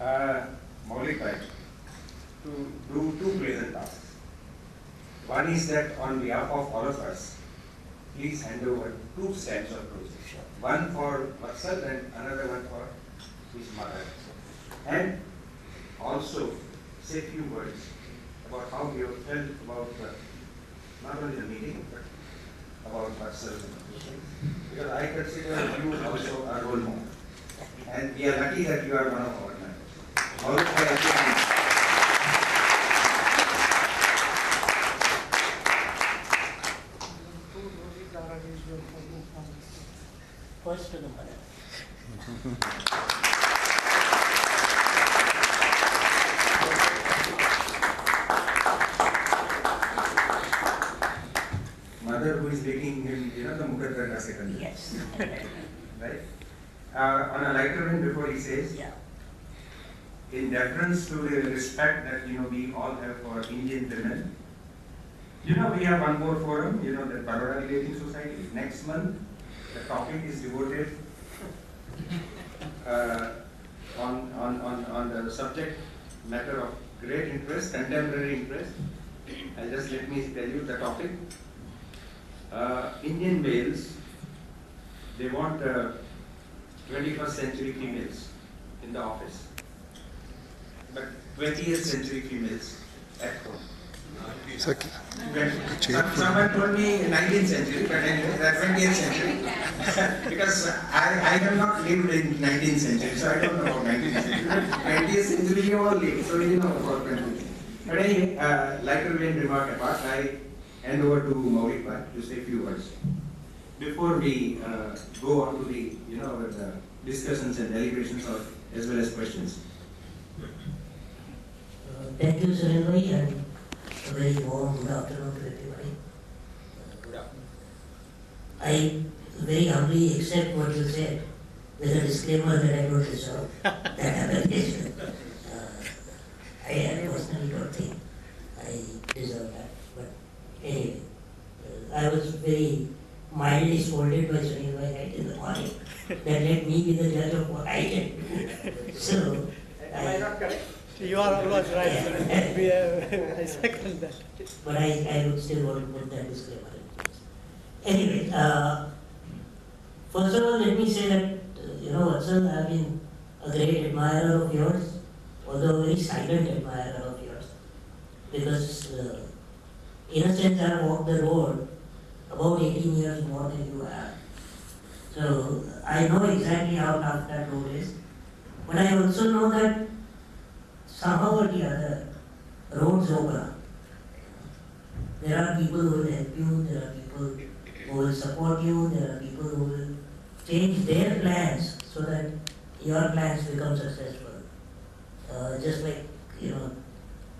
Maulik bhai, to do two pleasant tasks. One is that on behalf of all of us, please hand over two stamps of roses. One for Vatsal and another one for his mother. And also say a few words about how you felt about not only the meeting, but about Vatsal. Because I consider you also a role model. And we are lucky that you are one of our members. All of us. First to the mother. Mother who is making him, the Mukaddarka second. Yes. Right? On a lighter vein, before he says, Yeah. in deference to the respect that we all have for Indian women, we have one more forum, the Baroda Relating Society. Next month, the topic is devoted on the subject matter of great interest, contemporary interest. Let me tell you the topic. Indian males, they want 21st century females in the office, but 20th century females at home. Someone told me 19th century, but anyway, that's 20th century. Because I have not lived in 19th century, so I don't know about 19th century. 20th century we all live, so you know about 20th. But anyway, lighter vein remark apart, I hand over to Maulik bhai to say a few words. Before we go on to the the discussions and deliberations as well as questions. Thank you, Sunil bhai, and a very warm good afternoon to everybody. Good afternoon. I very humbly accept what you said with a disclaimer that I don't deserve that application. I personally don't think I deserve that. But anyway, I was very mildly scolded by Sunil bhai right in the morning that let me be the judge of what I can do. So, Am I not correct? You are almost right. I second that. But I would still want to put that disclaimer in place. Anyway, first of all, let me say that, Vatsal, I have been a great admirer of yours, although a very silent admirer of yours. Because, in a sense, I have walked the road about 18 years more than you have. So, I know exactly how tough that road is. But I also know that somehow or the other, roads open up. There are people who will help you, there are people who will support you, there are people who will change their plans so that your plans become successful. Just like,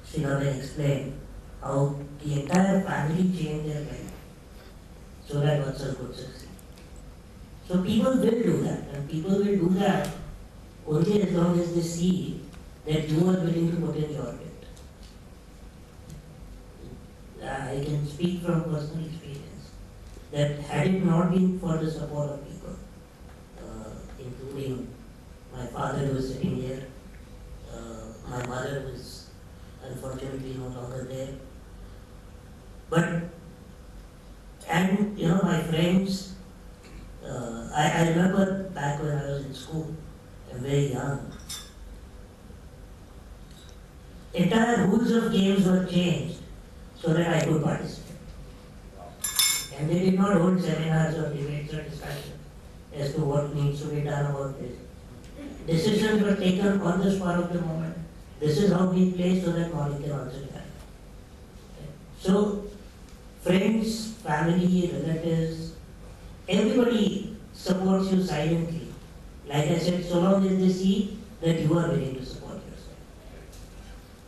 Srinath explained how the entire family changed their life so that Vatsal could succeed. So people will do that, and people will do that only as long as they see that you are willing to put in your bit. I can speak from personal experience that had it not been for the support of people, including my father who was sitting here, my mother was unfortunately no longer there, and my friends, I remember back when I was in school, I'm very young, entire rules of games were changed so that I could participate. And they did not hold seminars or debates or discussions as to what needs to be done about this. Decisions were taken on the spur of the moment. This is how we play so that Maulik can also get it. So, friends, family, relatives, everybody supports you silently. Like I said, so long as they see that you are willing to support yourself.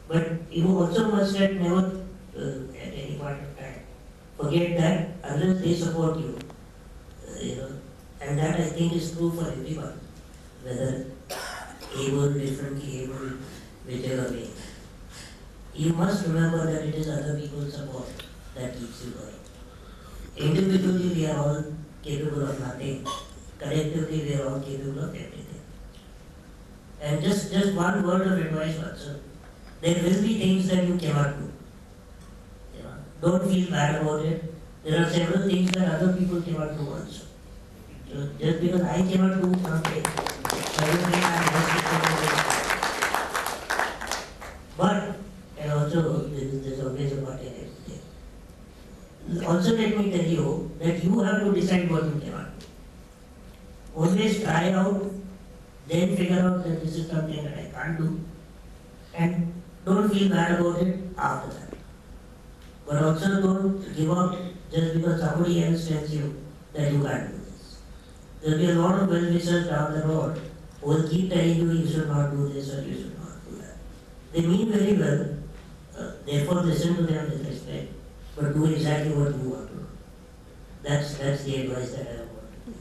But you also must have never, at any point of time, forget that unless they support you, and that I think is true for everyone, whether able, differently able, whichever way. You must remember that it is other people's support that keeps you going. Individually, we are all capable of nothing. Collectively, we are all capable of everything. And just one word of advice also. There will be things that you cannot do. You know, don't feel bad about it. There are several things that other people cannot do also. So just because I cannot do something, doesn't mean I'm less capable of it. But, and also, there's always a but in everything. Also let me tell you that you have to decide what you cannot do. Always try out, then figure out that this is something that I can't do. And don't feel bad about it after that. But also don't give up just because somebody else tells you that you can't do this. There will be a lot of well-wishers down the road who will keep telling you should not do this or you should not do that. They mean very well, therefore listen to them with respect, but do exactly what you want to do. That's the advice that I want to give.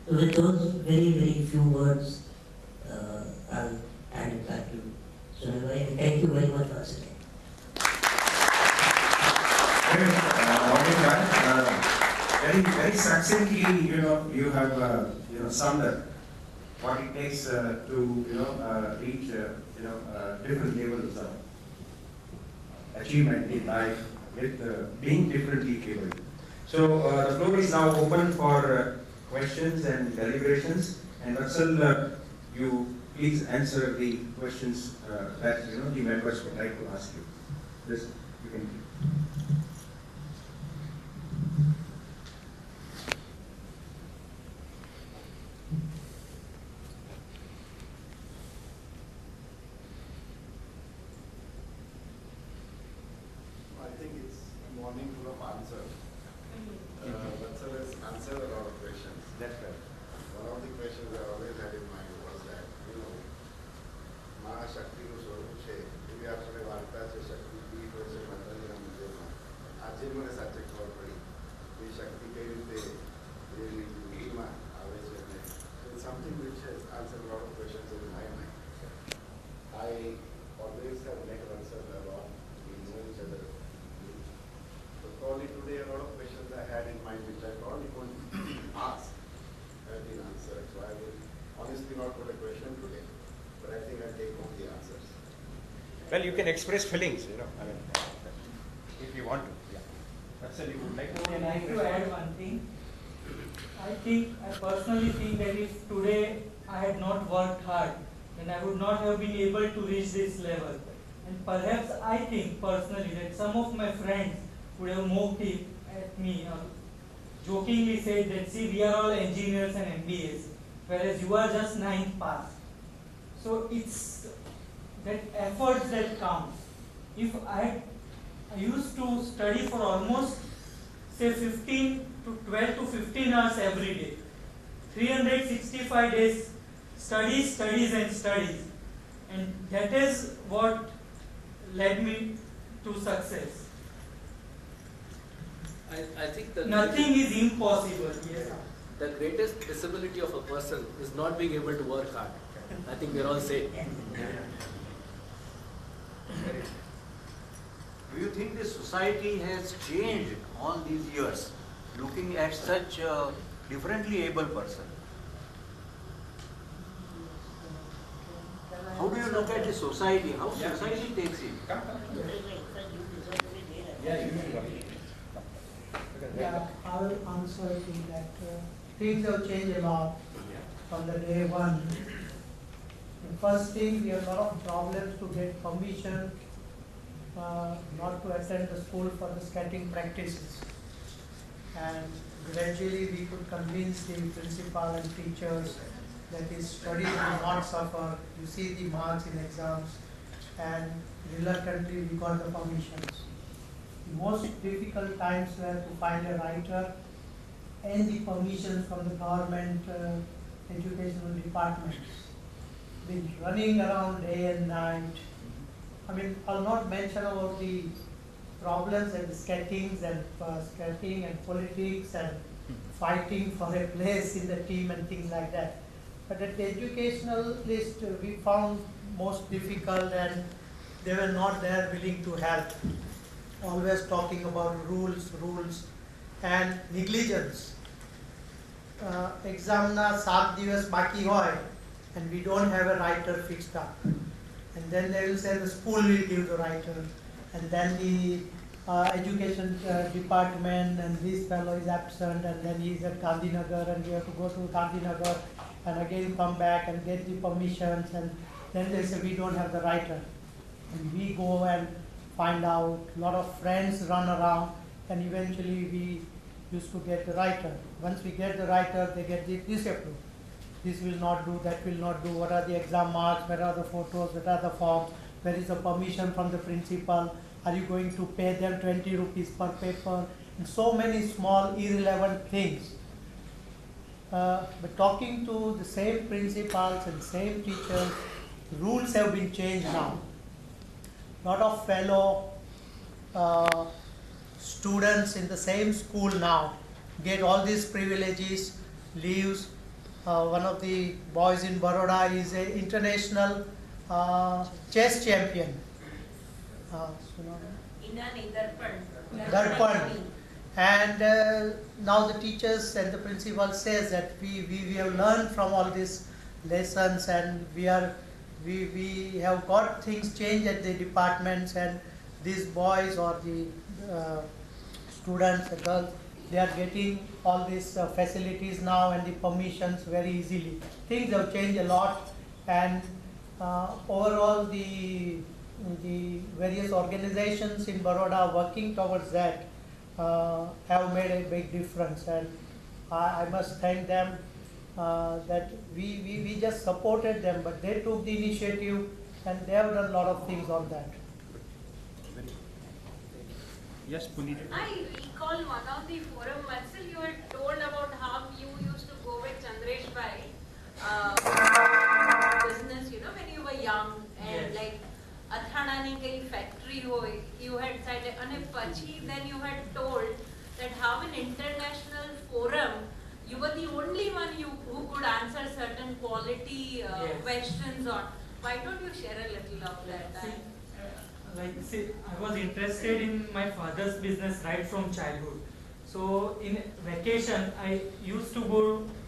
So with those very, very few words, I'll hand it back to you. So thank you very much once again. Very succinctly, you have summed up what it takes to reach different levels of achievement in life with being differently capable. So the floor is now open for questions and deliberations. And Vatsal, you please answer the questions that the members would like to ask you. This you can. I think it's a morning full of answers. Vatsal has answered a lot of questions. That's right. One of the questions I always had in mind was that, માં શક્તિનું સ્વરૂપ છે એવી આપણે વાર્તા છે શક્તિ પીઠ હોય છે માતાજીના મંદિરમાં. આજે મને સાચે ખબર પડી એ શક્તિ કઈ રીતે એની ભૂમિમાં આવે છે અને it's something which has answered a lot of questions in my mind. I always have met Vatsal a lot. We know each other. So probably today a lot of questions I had in mind which I probably couldn't ask have been answered. So I will honestly not put a question today, but I think I'll take home the answers. Well, you can express feelings, if you want to. Yeah. Vatsal, you would like to? I'd like to add one thing. I personally think that if today I had not worked hard, then I would not have been able to reach this level. And perhaps I think personally that some of my friends would have mocked it at me or jokingly said that, see, we are all engineers and MBAs, whereas you are just 9th pass. So it's that effort that counts. If I used to study for almost say 15 to 12 to 15 hours every day, 365 days, studies, studies and studies. And that is what led me to success. I think that Nothing is impossible. Yes. the greatest disability of a person is not being able to work hard. I think we're all safe. Do you think the society has changed all these years, looking at such a differently able person? How do you look at the society? How society takes it? Yeah, I will answer to that. Things have changed a lot from the day one. The first thing, we have a lot of problems to get permission not to attend the school for the skating practices. And gradually we could convince the principal and teachers that his studies will not suffer. You see the marks in exams, and reluctantly we got the permissions. The most difficult times were to find a writer and the permission from the government educational departments. Been running around day and night. I mean, I'll not mention about the problems and the skating and politics and fighting for a place in the team and things like that. But at the educational list, we found most difficult, and they were not there willing to help. Always talking about rules, and negligence. Exam na 7 દિવસ બાકી હોય and we don't have a writer fixed up. And then they will say the school will give the writer, and then the education department, and this fellow is absent, and then he is at Gandhinagar, and we have to go to Gandhinagar and again come back and get the permissions, and then they say we don't have the writer. And we go and find out, a lot of friends run around, and eventually we used to get the writer. Once we get the writer, they get the disapproved. This will not do, that will not do, what are the exam marks, where are the photos, what are the forms, where is the permission from the principal, are you going to pay them 20 rupees per paper, and so many small irrelevant things. But talking to the same principals and same teachers, rules have been changed now. Lot of fellow students in the same school now get all these privileges, leaves. One of the boys in Baroda is an international chess champion. Darpan. And now the teachers and the principal says that we have learned from all these lessons, and we have got things changed at the departments, and these boys or the students, the girls, they are getting all these facilities now and the permissions very easily. Things have changed a lot, and overall the various organizations in Baroda working towards that have made a big difference, and I must thank them that we just supported them, but they took the initiative and they have done a lot of things on that. Yes, Puneet. I recall one of the forum, Marcel, you had told about how you used to go with Chandresh Bhai business, you know, when you were young, and Yes. like Athana ni kai factory hoy, you had said, and pachi then you had told that how in international forum you were the only one who could answer certain quality Yes. questions on. Why don't you share a little of that? See, I was interested in my father's business right from childhood. So in vacation, I used to go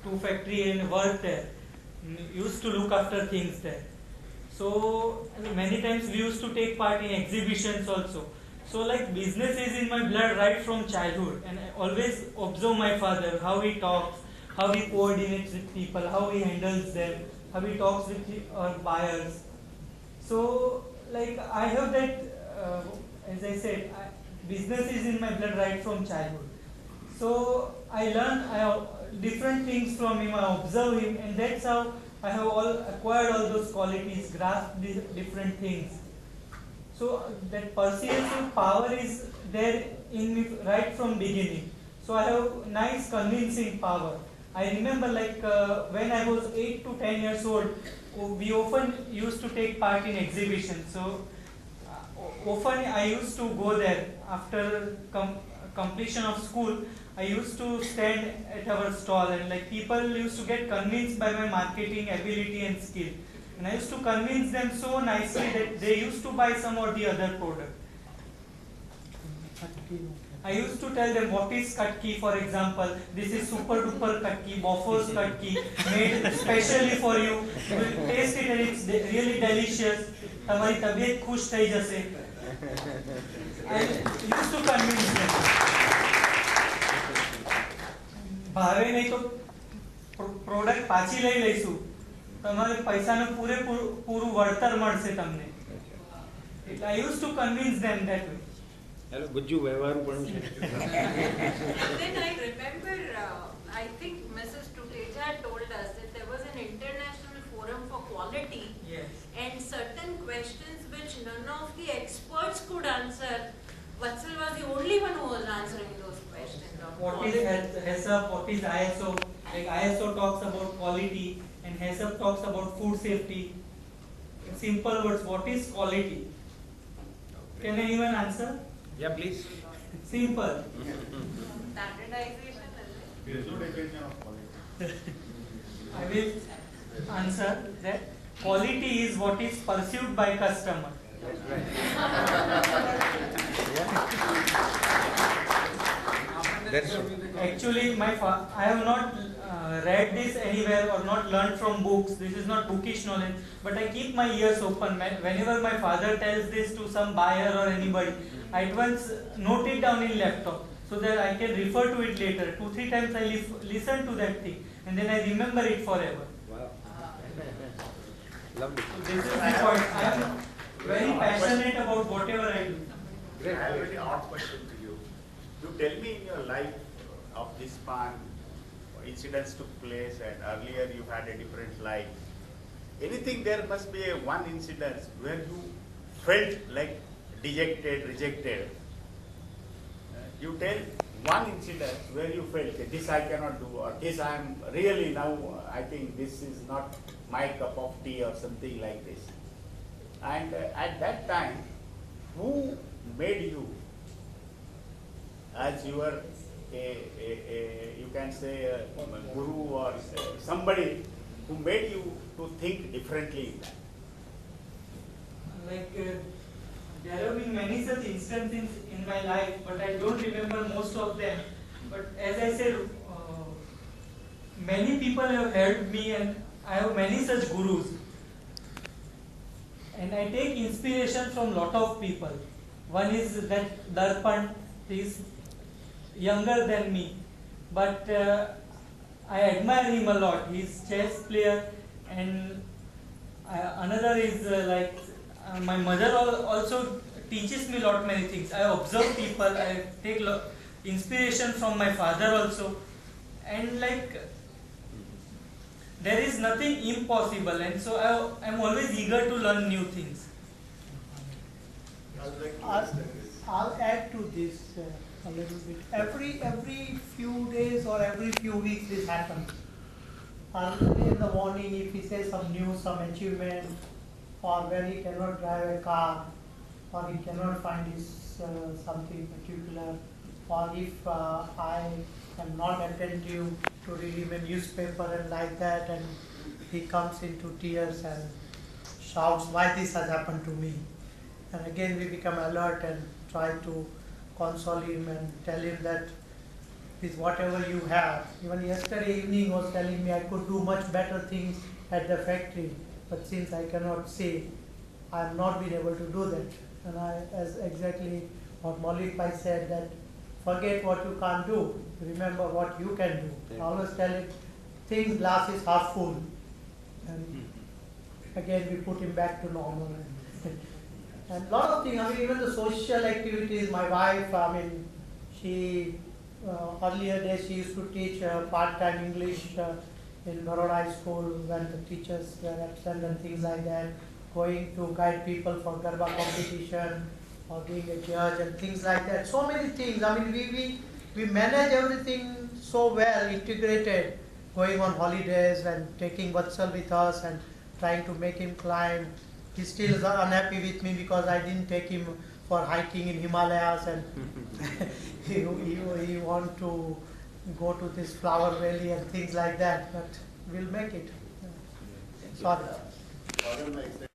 to factory and work there. Used to look after things there. So many times we used to take part in exhibitions also. So like business is in my blood right from childhood, and I always observe my father, how he talks, how he coordinates with people, how he handles them, how he talks with our buyers. So like I have that, as I said, business is in my blood right from childhood. So I learn different things from him, I observe him, and that's how I have acquired all those qualities, grasped these different things. So that persuasive power is there in me right from beginning. So I have nice convincing power. I remember like when I was 8 to 10 years old, we often used to take part in exhibitions. So often I used to go there after completion of school. I used to stand at our stall, and like people used to get convinced by my marketing ability and skill. And I used to convince them so nicely that they used to buy some or the other product. I used to tell them what is Katki, for example. This is super duper Katki, Bofors Katki, made specially for you. You will taste it and it's really delicious. Tamari tabiyat khush thai jase. I used to convince them. ભાવે નહીં તો product પાછી લઈ લઈશું, તમારે પૈસાનું પૂરું વળતર મળશે તમને. I used to convince them that way. Hello Gujju વ્યવહારું પણ છે. Then I remember, I think Mrs. Tuteja told us that there was an international forum for quality, Yes. and certain questions which none of the experts could answer, Vatsal was the only one who was answering those questions. What is HACCP, what is ISO? Like ISO talks about quality and HACCP talks about food safety. In simple words, what is quality? Can anyone answer? Yeah, please. Simple. Standardization, is it? There is no definition of quality. I will answer that quality is what is perceived by customer. That's right. Actually, I have not read this anywhere or not learned from books. This is not bookish knowledge, but I keep my ears open. Whenever my father tells this to some buyer or anybody, I at once note it down in laptop so that I can refer to it later. 2-3 times I listen to that thing and then I remember it forever. Wow. Lovely. So this is the point. I am very passionate about whatever I do. I have a very odd question to you. You tell me in your life of this span, incidents took place and earlier you had a different life. Anything, there must be one incident where you felt like dejected, rejected. You tell one incident where you felt that this I cannot do, or this I am really now, I think this is not my cup of tea or something like this. And at that time, who made you as your you can say a guru or somebody who made you to think differently in that? Like there have been many such instances in my life, but I don't remember most of them. But as I said, many people have helped me, and I have many such gurus. And I take inspiration from lot of people. One is that Darpan, he is younger than me, but I admire him a lot. He is chess player, and another is my mother also teaches me lot many things. I observe people, I take inspiration from my father also, and there is nothing impossible, and so I am always eager to learn new things. I'll add to this a little bit. Every few days or every few weeks this happens. Early in the morning, if he says some news, some achievement, or when he cannot drive a car, or he cannot find his something particular, or if I am not attentive to reading a newspaper and like that, and he comes into tears and shouts why this has happened to me. And again we become alert and try to console him and tell him that is whatever you have. Even yesterday evening he was telling me I could do much better things at the factory, but since I cannot say, I have not been able to do that. And as exactly what Maulik Bhai said, that forget what you can't do, remember what you can do. I always tell him, think glass is half full. And again we put him back to normal. And a lot of things, I mean, even the social activities, my wife, I mean, she, earlier days she used to teach part-time English in Baroda High School when the teachers were absent and things like that, going to guide people for Garba competition or being a judge and things like that. So many things, I mean, we manage everything so well, integrated, going on holidays and taking Vatsal with us and trying to make him climb. He still is unhappy with me because I didn't take him for hiking in Himalayas, and he want to go to this flower valley and things like that, but we'll make it. Sorry. Pardon my extent.